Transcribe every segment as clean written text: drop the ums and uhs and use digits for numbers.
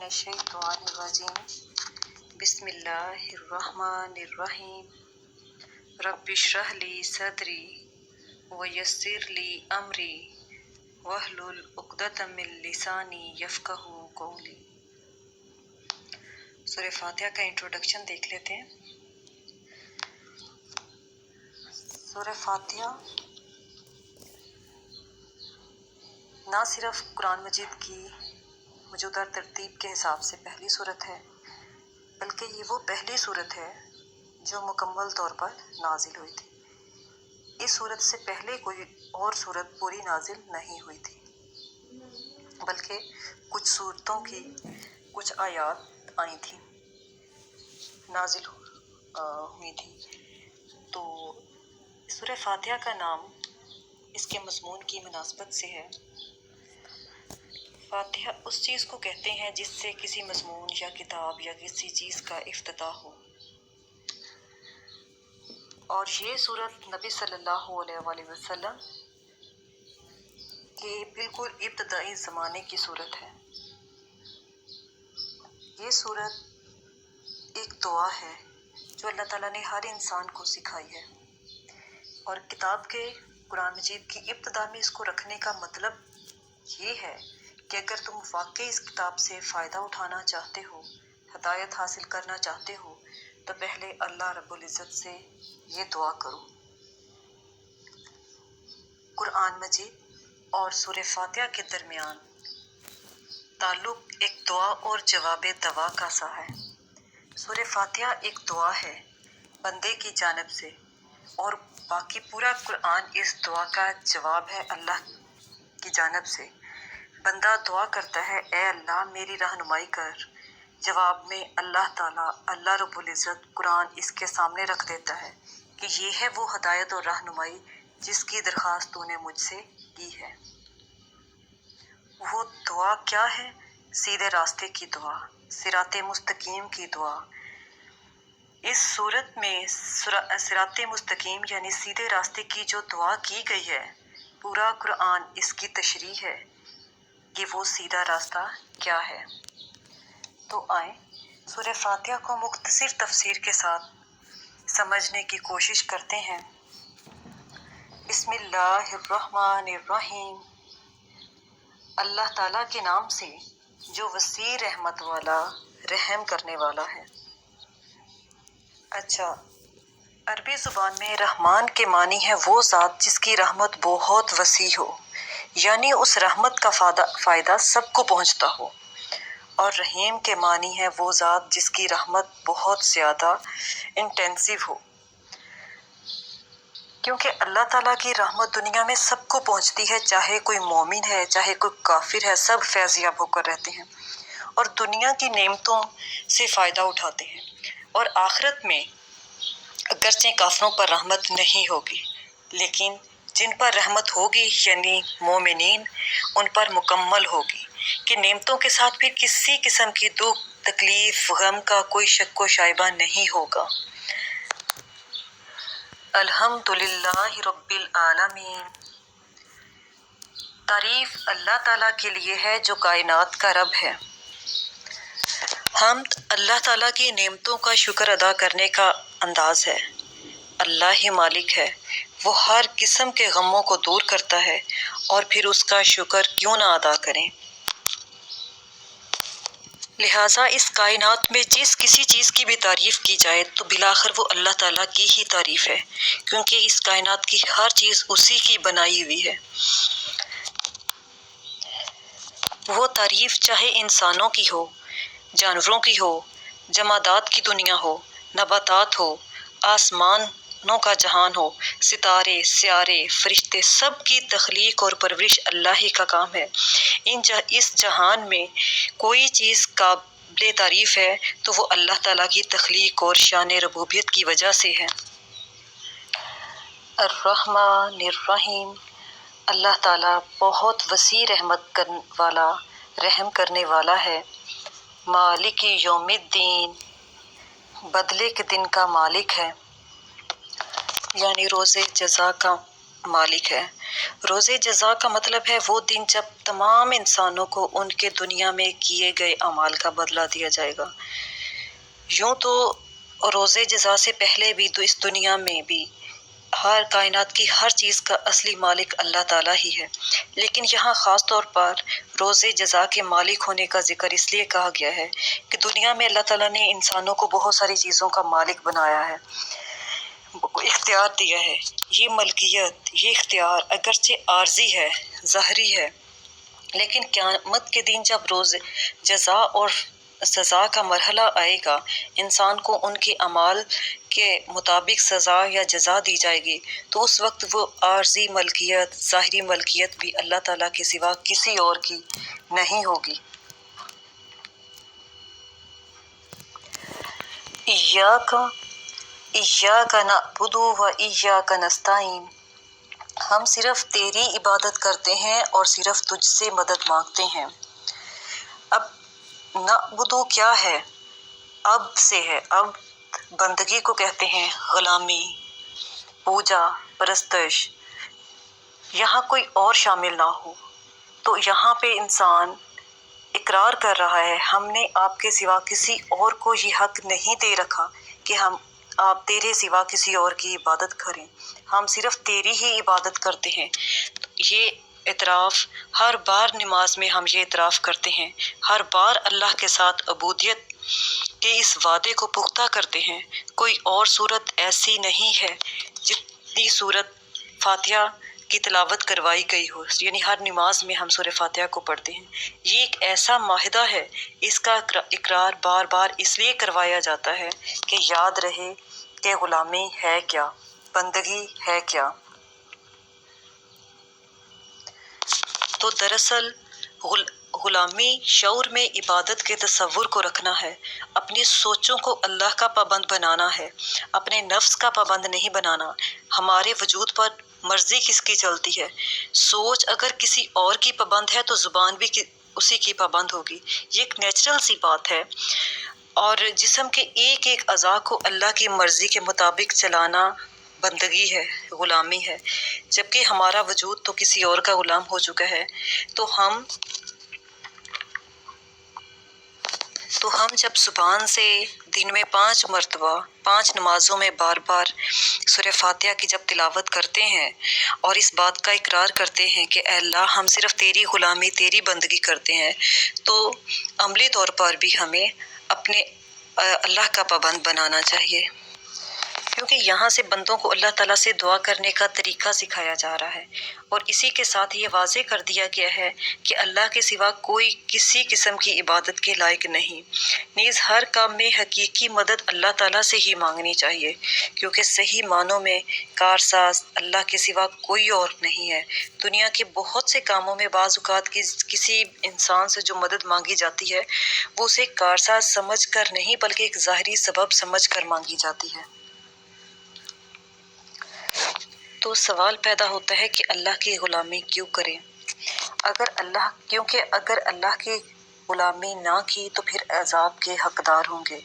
मिनश्शैतानिर्रजीम बिस्मिल्लाहिर्रहमानिर्रहीम रब्बि इश्रह ली सदरी वयस्सिर ली अमरी वहलुल उक़दतम मिन लिसानी यफ़क़हू क़ौली। सूरह फातिहा का इंट्रोडक्शन देख लेते हैं। सूरह फातिहा ना सिर्फ कुरान मजीद की मौजूदा तरतीब के हिसाब से पहली सूरत है, बल्कि ये वो पहली सूरत है जो मुकम्मल तौर पर नाजिल हुई थी। इस सूरत से पहले कोई और सूरत पूरी नाजिल नहीं हुई थी, बल्कि कुछ सूरतों की कुछ आयात आई थी, नाजिल हुई थी। तो सूरह फातिहा का नाम इसके मज़मून की मुनासबत से है। फातिहा उस चीज़ को कहते हैं जिससे किसी मज़मून या किताब या किसी चीज़ का इफ्तिताह हो, और ये सूरत नबी सल्लल्लाहु अलैहि वसल्लम के बिल्कुल इब्तदाई ज़माने की सूरत है। ये सूरत एक दुआ है जो अल्लाह ताला ने हर इंसान को सिखाई है, और किताब के कुरान मजीद की इब्तिदा में इसको रखने का मतलब ये है कि अगर तुम वाकई इस किताब से फ़ायदा उठाना चाहते हो, हिदायत हासिल करना चाहते हो, तो पहले अल्लाह रब्बुल इज़्ज़त से ये दुआ करो। कुरान मजीद और सूरह फातिहा के दरमियान ताल्लुक़ एक दुआ और जवाब दवा का सा है। सूरह फातिहा एक दुआ है बंदे की जानिब से, और बाकी पूरा कुरान इस दुआ का जवाब है अल्लाह की जानिब से। बंदा दुआ करता है, ए अल्लाह मेरी रहनुमाई कर। जवाब में अल्लाह ताला अल्लाह रब्बुल इज़्ज़त कुरान इसके सामने रख देता है कि ये है वो हदायत और रहनुमाई जिसकी दरख्वास्त तूने मुझसे की है। वो दुआ क्या है? सीधे रास्ते की दुआ, सिराते मुस्तकीम की दुआ। इस सूरत में सिराते मुस्तकीम यानी सीधे रास्ते की जो दुआ की गई है, पूरा कुरान इसकी तशरीह है कि वो सीधा रास्ता क्या है। तो आए सूरह फातिहा को मुख्तसर तफसीर के साथ समझने की कोशिश करते हैं। बिस्मिल्लाहिर्रहमानिर्रहीम, अल्लाह ताला के नाम से जो वसी रहमत वाला रहम करने वाला है। अच्छा, अरबी ज़ुबान में रहमान के मानी है वो ज़ात जिसकी रहमत बहुत वसी हो, यानी उस रहमत का फ़ायदा सबको पहुँचता हो। और रहीम के मानी है वो ज़ात जिसकी रहमत बहुत ज़्यादा इंटेंसिव हो, क्योंकि अल्लाह ताला की रहमत दुनिया में सबको पहुँचती है, चाहे कोई मोमिन है चाहे कोई काफिर है, सब फैज़याब होकर रहते हैं और दुनिया की नेमतों से फ़ायदा उठाते हैं। और आखिरत में अगरचे काफिरों पर रहमत नहीं होगी, लेकिन जिन पर रहमत होगी यानी मोमिनीन, उन पर मुकम्मल होगी कि नेमतों के साथ फिर किसी किस्म की दुख तकलीफ गम का कोई शक व शाइबा नहीं होगा। अल्हम्दुलिल्लाहि रब्बिल आलमीन, तारीफ अल्लाह ताला के लिए है जो कायनात का रब है। हम्द अल्लाह ताला की नेमतों का शुक्र अदा करने का अंदाज है। अल्लाह ही मालिक है, वो हर किस्म के गमों को दूर करता है, और फिर उसका शुक्र क्यों ना अदा करें। लिहाजा इस कायनात में जिस किसी चीज़ की भी तारीफ़ की जाए तो बिलाखिर वो अल्लाह ताला की ही तारीफ़ है, क्योंकि इस कायनात की हर चीज़ उसी की बनाई हुई है। वो तारीफ़ चाहे इंसानों की हो, जानवरों की हो, जमादात की दुनिया हो, नबातात हो, आसमानों का जहान हो, सितारे स्यारे फरिश्ते, सब की तख्लीक और परवरिश अल्लाह ही का काम है। इस जहान में कोई चीज़ काबिल तारीफ़ है तो वो अल्लाह ताला की तख्लीक और शान रबूबियत की वजह से है। अर्रहमानिर्रहीम, अल्लाह ताला बहुत वसी रहमत वाला रहम करने वाला है। मालिक यौमिद्दीन, बदले के दिन का मालिक है, यानी रोज़े जज़ा का मालिक है। रोज़े जज़ा का मतलब है वो दिन जब तमाम इंसानों को उनके दुनिया में किए गए अमाल का बदला दिया जाएगा। यूं तो रोज़े जज़ा से पहले भी तो इस दुनिया में भी हर कायनात की हर चीज़ का असली मालिक अल्लाह ताला ही है, लेकिन यहाँ ख़ास तौर पर रोज़े जज़ा के मालिक होने का जिक्र इसलिए कहा गया है कि दुनिया में अल्लाह ताला ने इंसानों को बहुत सारी चीज़ों का मालिक बनाया है, इख्तियार दिया है। ये मलकियत, ये इख्तियार अगरचे आर्जी है, ज़ाहरी है, लेकिन क़यामत के दिन जब रोज़ जज़ा और सज़ा का मरहला आएगा, इंसान को उनके अमाल के मुताबिक सज़ा या जज़ा दी जाएगी, तो उस वक्त वो आर्जी मलकियत, ज़ाहरी मलकियत भी अल्लाह ताला के सिवा किसी और की नहीं होगी। इय्याका नअबुदु व इय्याका नस्तईन, हम सिर्फ तेरी इबादत करते हैं और सिर्फ तुझसे मदद मांगते हैं। अब नअबुदु क्या है? अब से है। अब बंदगी को कहते हैं, गुलामी, पूजा, परस्तश। यहाँ कोई और शामिल ना हो, तो यहाँ पे इंसान इकरार कर रहा है, हमने आपके सिवा किसी और को ये हक नहीं दे रखा कि आप तेरे सिवा किसी और की इबादत करें, हम सिर्फ तेरी ही इबादत करते हैं। तो ये इतराफ़ हर बार नमाज में हम ये इतराफ़ करते हैं, हर बार अल्लाह के साथ अबूदियत के इस वादे को पुख्ता करते हैं। कोई और सूरत ऐसी नहीं है जितनी सूरत फातिहा की तिलावत करवाई गई हो, यानी हर नमाज में हम सूरह फातिहा को पढ़ते हैं। ये एक ऐसा माहिदा है, इसका इकरार बार बार इसलिए करवाया जाता है कि याद रहे कि गुलामी है क्या, बंदगी है क्या। तो दरअसल गुलामी शऊर में इबादत के तसव्वुर को रखना है, अपनी सोचों को अल्लाह का पाबंद बनाना है, अपने नफ्स का पाबंद नहीं बनाना। हमारे वजूद पर मर्जी किसकी चलती है? सोच अगर किसी और की पाबंद है तो ज़ुबान भी उसी की पाबंद होगी। ये एक नेचुरल सी बात है। और जिस्म के एक एक अज़ा को अल्लाह की मर्ज़ी के मुताबिक चलाना बंदगी है, ग़ुलामी है। जबकि हमारा वजूद तो किसी और का ग़ुलाम हो चुका है। तो हम जब ज़ुबान से दिन में 5 मरतबा 5 नमाज़ों में बार बार सूरह फातिहा की जब तिलावत करते हैं और इस बात का इकरार करते हैं कि अल्लाह हम सिर्फ तेरी ग़ुलामी, तेरी बंदगी करते हैं, तो अमली तौर पर भी हमें अपने अल्लाह का पाबंद बनाना चाहिए, क्योंकि यहाँ से बंदों को अल्लाह ताला से दुआ करने का तरीका सिखाया जा रहा है। और इसी के साथ ये वाज़े कर दिया गया है कि अल्लाह के सिवा कोई किसी किस्म की इबादत के लायक नहीं। नीज़ हर काम में हकीकी मदद अल्लाह ताला से ही मांगनी चाहिए, क्योंकि सही मानों में कारसाज अल्लाह के सिवा कोई और नहीं है। दुनिया के बहुत से कामों में बाज़ औक़ात किसी इंसान से जो मदद मांगी जाती है, वो उसे कारसाज समझ कर नहीं बल्कि एक ज़ाहरी सबब समझ कर मांगी जाती है। तो सवाल पैदा होता है कि अल्लाह की ग़ुलामी क्यों करें? क्योंकि अगर अल्लाह की ग़ुलामी ना की तो फिर अज़ाब के हकदार होंगे।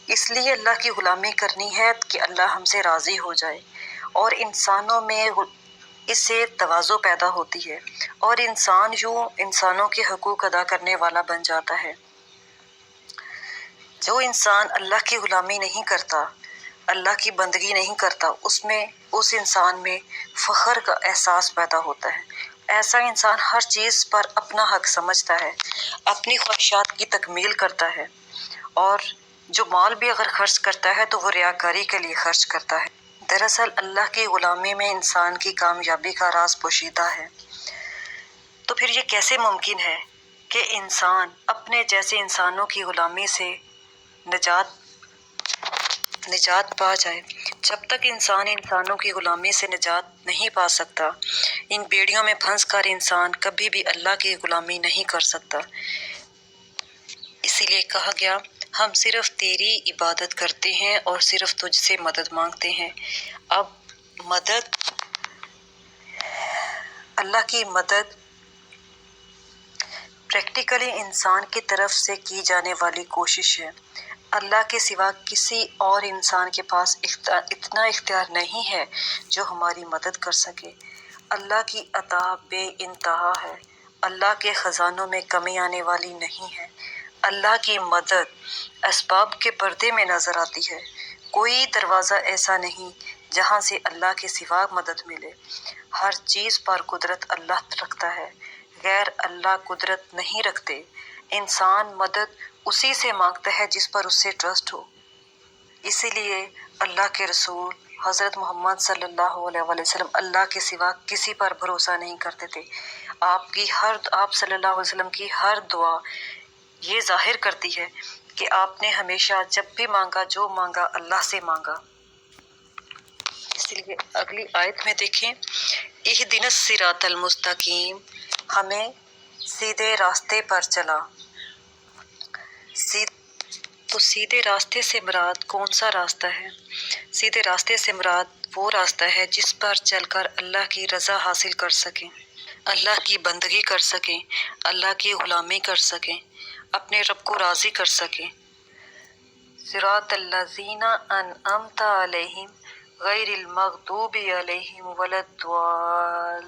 इसलिए अल्लाह की ग़ुलामी करनी है कि अल्लाह हमसे राज़ी हो जाए, और इंसानों में इससे तवाज़ो पैदा होती है और इंसान यूँ इंसानों के हकूक़ अदा करने वाला बन जाता है। जो इंसान अल्लाह की ग़ुलामी नहीं करता, अल्लाह की बंदगी नहीं करता, उस इंसान में फ़ख्र का एहसास पैदा होता है। ऐसा इंसान हर चीज़ पर अपना हक समझता है, अपनी ख्वाहिशात की तकमील करता है, और जो माल भी अगर खर्च करता है तो वो रियाकारी के लिए खर्च करता है। दरअसल अल्लाह की ग़ुलामी में इंसान की कामयाबी का राज पोशीदा है। तो फिर ये कैसे मुमकिन है कि इंसान अपने जैसे इंसानों की ग़ुलामी से निजात पा जाए? जब तक इंसान इंसानों की ग़ुलामी से निजात नहीं पा सकता, इन बेड़ियों में फंस कर इंसान कभी भी अल्लाह की ग़ुलामी नहीं कर सकता। इसीलिए कहा गया, हम सिर्फ तेरी इबादत करते हैं और सिर्फ तुझसे मदद मांगते हैं। अब मदद, अल्लाह की मदद प्रैक्टिकली इंसान की तरफ से की जाने वाली कोशिश है। अल्लाह के सिवा किसी और इंसान के पास इतना इख्तियार नहीं है जो हमारी मदद कर सके। अल्लाह की अता बेइंतहा है। अल्लाह के ख़ज़ानों में कमी आने वाली नहीं है। अल्लाह की मदद असबाब के पर्दे में नज़र आती है। कोई दरवाज़ा ऐसा नहीं जहाँ से अल्लाह के सिवा मदद मिले। हर चीज़ पर कुदरत अल्लाह रखता है, गैर अल्लाह कुदरत नहीं रखते। इंसान मदद उसी से मांगता है जिस पर उससे ट्रस्ट हो। इसीलिए अल्लाह के रसूल हज़रत मोहम्मद सल्लल्लाहु अलैहि वसल्लम अल्लाह के सिवा किसी पर भरोसा नहीं करते थे। आप सल्लल्लाहु अलैहि वसल्लम की हर दुआ ये जाहिर करती है कि आपने हमेशा जब भी मांगा, जो मांगा अल्लाह से मांगा। इसलिए अगली आयत में देखें, इहदिनस सिरातल मुस्तकीम, हमें सीधे रास्ते पर चला। तो सीधे रास्ते से मुराद कौन सा रास्ता है? सीधे रास्ते से मुराद वो रास्ता है जिस पर चलकर अल्लाह की रज़ा हासिल कर सकें, अल्लाह की बंदगी कर सकें, अल्लाह की ग़ुलामी कर सकें, अपने रब को राज़ी कर सकें। सिरातल्लज़ीना अनअमता अलैहिम गैरिल मग़दूबि अलैहिम वलद्दाल्लीन,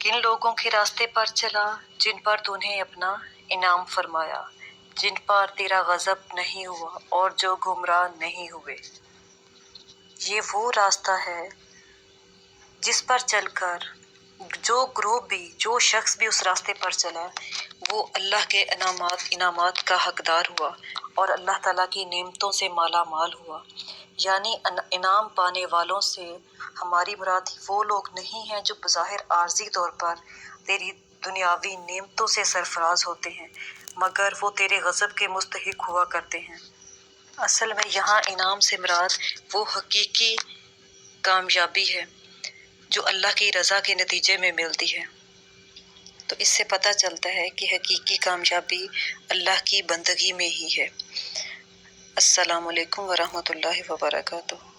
किन लोगों के रास्ते पर चला जिन पर तूने अपना इनाम फरमाया, जिन पर तेरा गज़ब नहीं हुआ और जो गुमराह नहीं हुए। ये वो रास्ता है जिस पर चलकर जो ग्रुप भी, जो शख्स भी उस रास्ते पर चला, वो अल्लाह के इनामात का हकदार हुआ और अल्लाह ताला की नेमतों से माला माल हुआ। यानी इनाम पाने वालों से हमारी मुराद वो लोग नहीं हैं जो बज़ाहिर आर्जी तौर पर तेरी दुनियावी नेमतों से सरफराज होते हैं, मगर वो तेरे गज़ब के मुस्तहिक हुआ करते हैं। असल में यहाँ इनाम से मुराद वो हकीकी कामयाबी है जो अल्लाह की रज़ा के नतीजे में मिलती है। तो इससे पता चलता है कि हकीकी कामयाबी अल्लाह की बंदगी में ही है। अस्सलामु अलैकुम वरहमतुल्लाहि वबरकातुहू।